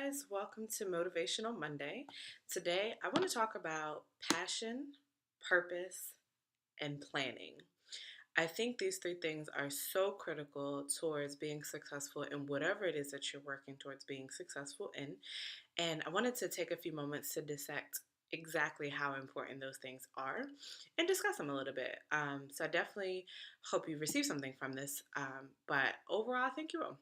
Guys, welcome to Motivational Monday. Today, I want to talk about passion, purpose, and planning. I think these three things are so critical towards being successful in whatever it is that you're working towards being successful in. And I wanted to take a few moments to dissect exactly how important those things are and discuss them a little bit. So I definitely hope you receive something from this. But overall, I think you will.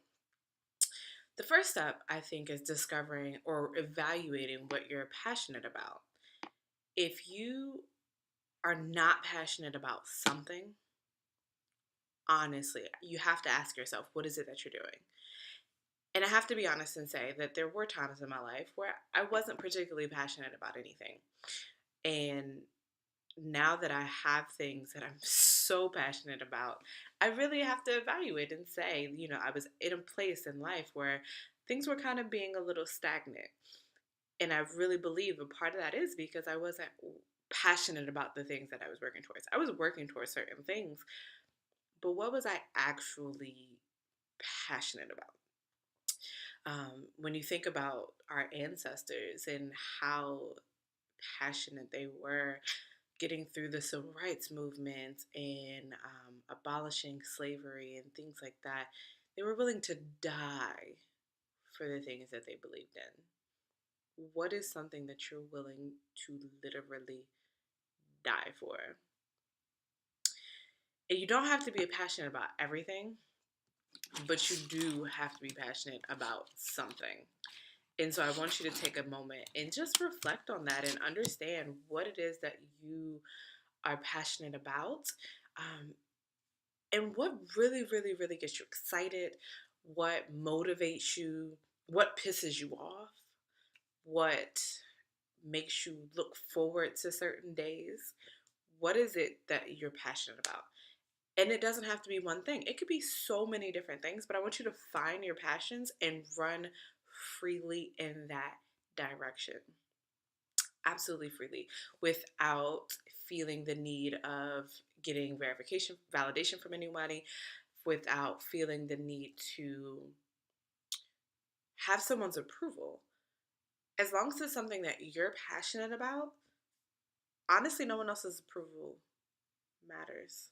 The first step, I think, is discovering or evaluating what you're passionate about. If you are not passionate about something, honestly, you have to ask yourself, what is it that you're doing? And I have to be honest and say that there were times in my life where I wasn't particularly passionate about anything. And now that I have things that I'm so passionate about, I really have to evaluate and say, I was in a place in life where things were kind of being a little stagnant. And I really believe a part of that is because I wasn't passionate about the things that I was working towards. I was working towards certain things, but what was I actually passionate about? When you think about our ancestors and how passionate they were getting through the civil rights movement and abolishing slavery and things like that, they were willing to die for the things that they believed in. What is something that you're willing to literally die for? And you don't have to be passionate about everything, but you do have to be passionate about something. And so I want you to take a moment and just reflect on that and understand what it is that you are passionate about, um, and what really, really, really gets you excited, what motivates you, what pisses you off, what makes you look forward to certain days. What is it that you're passionate about? And it doesn't have to be one thing. It could be so many different things, but I want you to find your passions and run freely in that direction. Absolutely freely, without feeling the need of getting verification, validation from anybody, without feeling the need to have someone's approval. As long as it's something that you're passionate about, honestly, no one else's approval matters.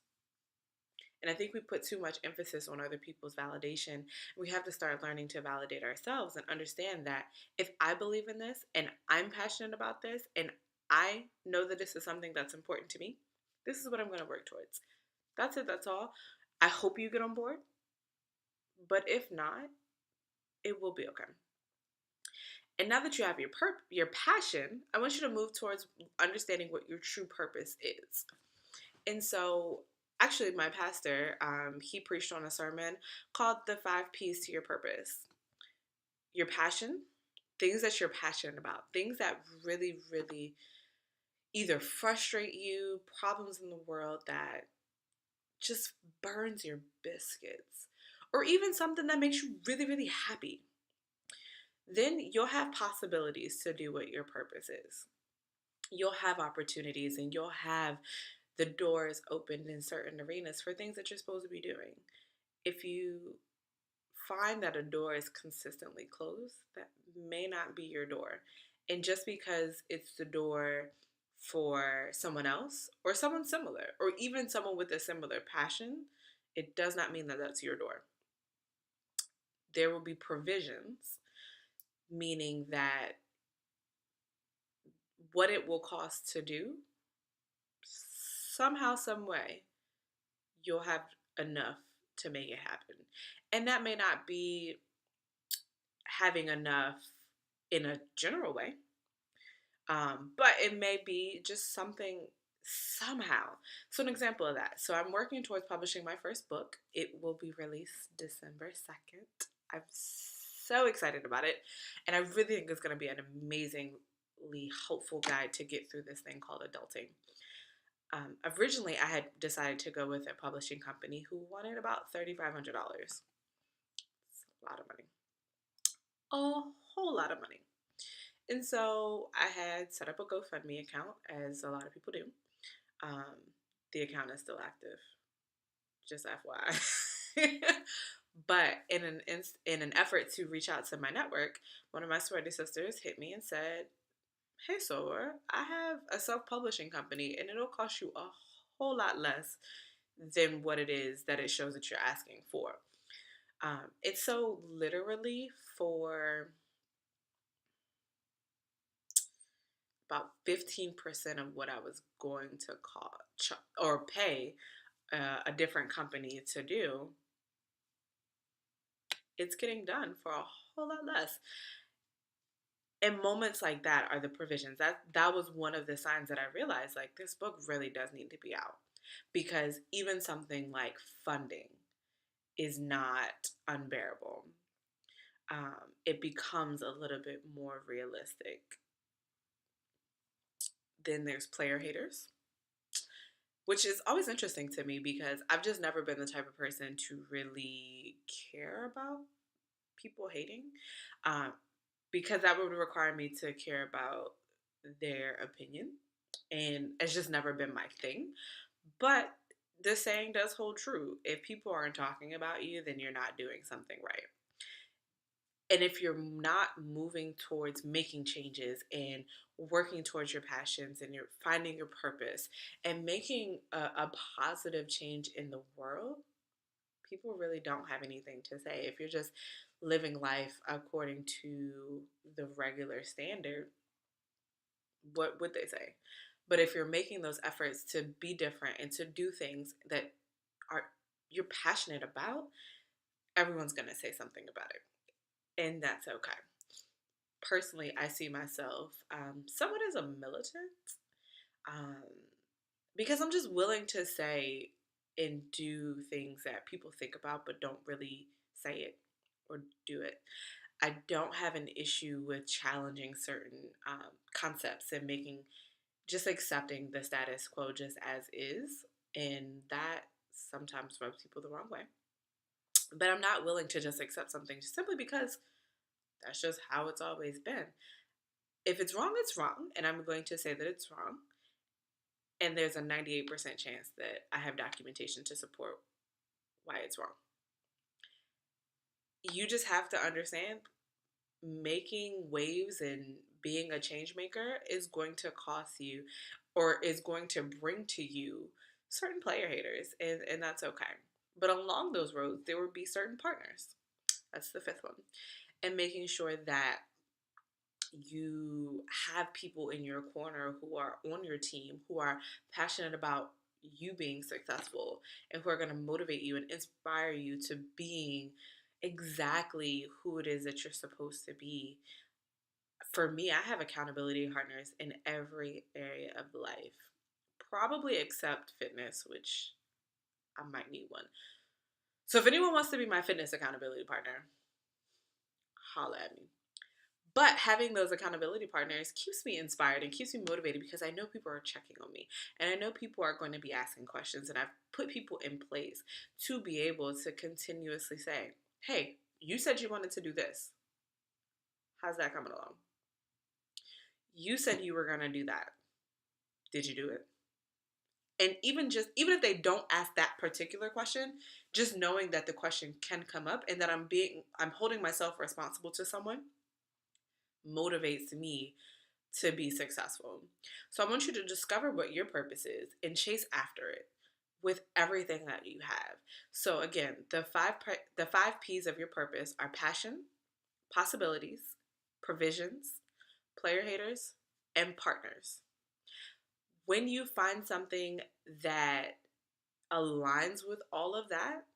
And I think we put too much emphasis on other people's validation. We have to start learning to validate ourselves and understand that if I believe in this and I'm passionate about this and I know that this is something that's important to me, this is what I'm going to work towards. That's it, that's all. I hope you get on board, but if not, it will be okay. And now that you have your passion, I want you to move towards understanding what your true purpose is. And so, actually, my pastor, he preached on a sermon called The Five P's to Your Purpose. Your passion, things that you're passionate about, things that really, really either frustrate you, problems in the world that just burns your biscuits, or even something that makes you really, really happy. Then you'll have possibilities to do what your purpose is. You'll have opportunities and you'll have the doors opened in certain arenas for things that you're supposed to be doing. If you find that a door is consistently closed, that may not be your door. And just because it's the door for someone else or someone similar, or even someone with a similar passion, it does not mean that that's your door. There will be provisions, meaning that what it will cost to do, somehow, some way, you'll have enough to make it happen. And that may not be having enough in a general way, but it may be just something somehow. So, an example of that. So, I'm working towards publishing my first book. It will be released December 2nd. I'm so excited about it. And I really think it's going to be an amazingly hopeful guide to get through this thing called adulting. Originally, I had decided to go with a publishing company who wanted about $3,500. It's a lot of money, a whole lot of money. And so I had set up a GoFundMe account, as a lot of people do. Um, the account is still active, just FYI. But in an effort to reach out to my network, one of my sorority sisters hit me and said, "Hey, Sora, I have a self-publishing company, and it'll cost you a whole lot less than what it is that it shows that you're asking for." It's so literally for about 15% of what I was going to or pay a different company to do. It's getting done for a whole lot less. And moments like that are the provisions. That was one of the signs that I realized, like, this book really does need to be out, because even something like funding is not unbearable. It becomes a little bit more realistic. Then there's player haters, which is always interesting to me because I've just never been the type of person to really care about people hating, um, because that would require me to care about their opinion, and it's just never been my thing. But the saying does hold true: if people aren't talking about you, then you're not doing something right. And if you're not moving towards making changes and working towards your passions and you're finding your purpose and making a positive change in the world, people really don't have anything to say. If you're just living life according to the regular standard, what would they say? But if you're making those efforts to be different and to do things that are you're passionate about, everyone's going to say something about it, and that's okay. Personally, I see myself somewhat as a militant, um, because I'm just willing to say and do things that people think about but don't really say it or do it. I don't have an issue with challenging certain concepts and making just accepting the status quo just as is, and that sometimes rubs people the wrong way. But I'm not willing to just accept something just simply because that's just how it's always been. If it's wrong, it's wrong, and I'm going to say that it's wrong. And there's a 98% chance that I have documentation to support why it's wrong. You just have to understand, making waves and being a change maker is going to cost you, or is going to bring to you, certain player haters, and that's okay. But along those roads, there will be certain partners. That's the fifth one. And making sure that you have people in your corner who are on your team, who are passionate about you being successful, and who are going to motivate you and inspire you to being exactly who it is that you're supposed to be. For me, I have accountability partners in every area of life, probably except fitness, which I might need one. So if anyone wants to be my fitness accountability partner, holla at me. But having those accountability partners keeps me inspired and keeps me motivated, because I know people are checking on me, and I know people are going to be asking questions, and I've put people in place to be able to continuously say, "Hey, you said you wanted to do this. How's that coming along? You said you were going to do that. Did you do it?" And even if they don't ask that particular question, just knowing that the question can come up and that I'm holding myself responsible to someone motivates me to be successful. So I want you to discover what your purpose is and chase after it with everything that you have. So again, the 5 P's of your purpose are passion, possibilities, provisions, player haters, and partners. When you find something that aligns with all of that,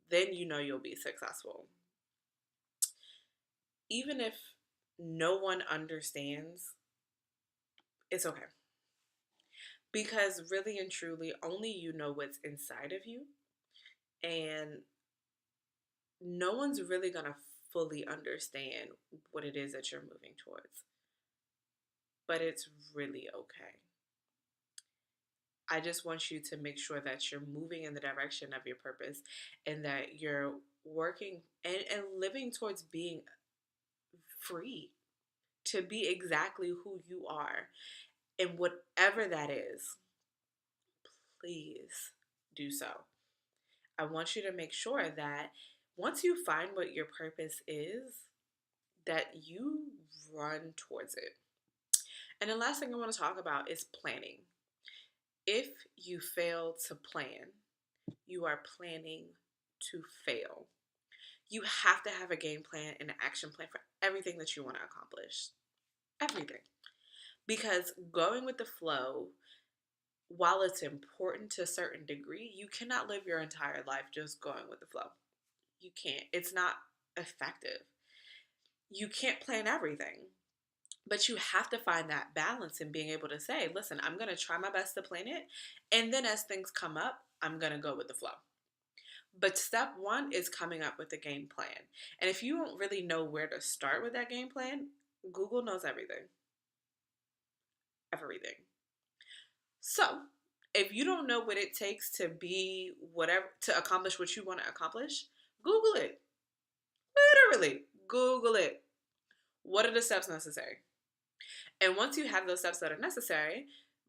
then you know you'll be successful. Even if no one understands, it's okay. Because really and truly, only you know what's inside of you, and no one's really going to fully understand what it is that you're moving towards. But it's really okay. I just want you to make sure that you're moving in the direction of your purpose, and that you're working and living towards being free to be exactly who you are. And whatever that is, please do so. I want you to make sure that once you find what your purpose is, that you run towards it. And the last thing I want to talk about is planning. If you fail to plan, you are planning to fail. You have to have a game plan and an action plan for everything that you want to accomplish. Everything. Because going with the flow, while it's important to a certain degree, you cannot live your entire life just going with the flow. You can't. It's not effective. You can't plan everything. But you have to find that balance in being able to say, listen, I'm going to try my best to plan it. And then as things come up, I'm going to go with the flow. But step one is coming up with a game plan. And if you don't really know where to start with that game plan, Google knows everything. Everything. So if you don't know what it takes to be whatever, to accomplish what you want to accomplish, Google it. Literally, Google it. What are the steps necessary? And once you have those steps that are necessary,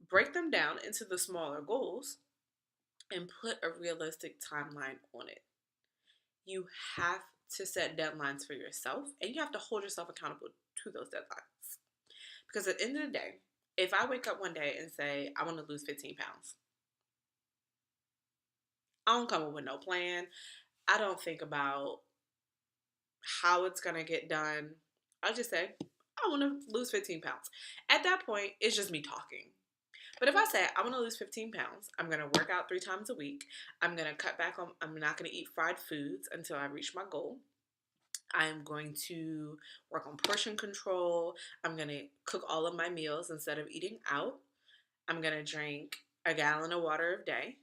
break them down into the smaller goals and put a realistic timeline on it. You have to set deadlines for yourself, and you have to hold yourself accountable to those deadlines. Because at the end of the day, if I wake up one day and say, I want to lose 15 pounds, I don't come up with no plan. I don't think about how it's going to get done. I just say, I want to lose 15 pounds. At that point, it's just me talking. But if I say I want to lose 15 pounds, I'm going to work out 3 times a week. I'm going to cut back on, I'm not going to eat fried foods until I reach my goal. I'm going to work on portion control. I'm going to cook all of my meals instead of eating out. I'm going to drink a gallon of water a day.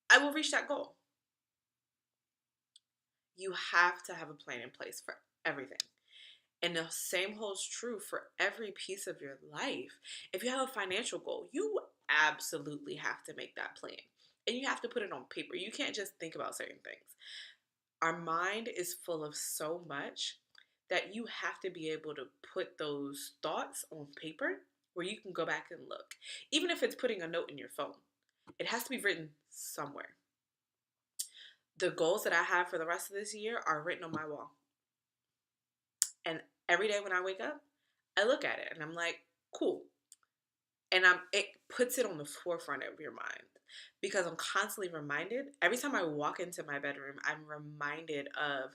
I will reach that goal. You have to have a plan in place for everything. And the same holds true for every piece of your life. If you have a financial goal, you absolutely have to make that plan. And you have to put it on paper. You can't just think about certain things. Our mind is full of so much that you have to be able to put those thoughts on paper where you can go back and look. Even if it's putting a note in your phone, it has to be written somewhere. The goals that I have for the rest of this year are written on my wall. And every day when I wake up, I look at it and I'm like, cool. And it puts it on the forefront of your mind because I'm constantly reminded. Every time I walk into my bedroom, I'm reminded of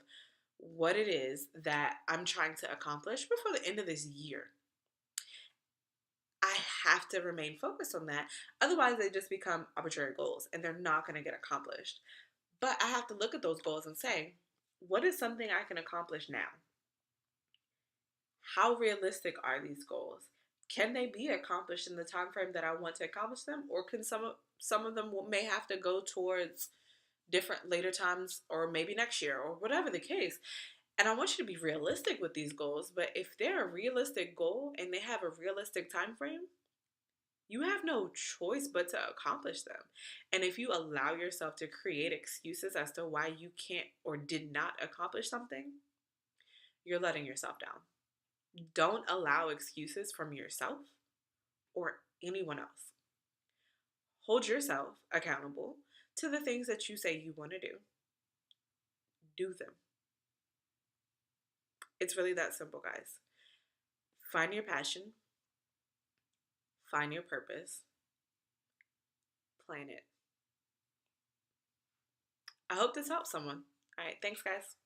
what it is that I'm trying to accomplish before the end of this year. I have to remain focused on that. Otherwise, they just become arbitrary goals and they're not going to get accomplished. But I have to look at those goals and say, what is something I can accomplish now? How realistic are these goals? Can they be accomplished in the time frame that I want to accomplish them, or can some of them may have to go towards different later times, or maybe next year, or whatever the case? And I want you to be realistic with these goals, but if they're a realistic goal and they have a realistic time frame, you have no choice but to accomplish them. And if you allow yourself to create excuses as to why you can't or did not accomplish something, you're letting yourself down. Don't allow excuses from yourself or anyone else. Hold yourself accountable to the things that you say you want to do. Do them. It's really that simple, guys. Find your passion, find your purpose, plan it. I hope this helps someone. All right, thanks, guys.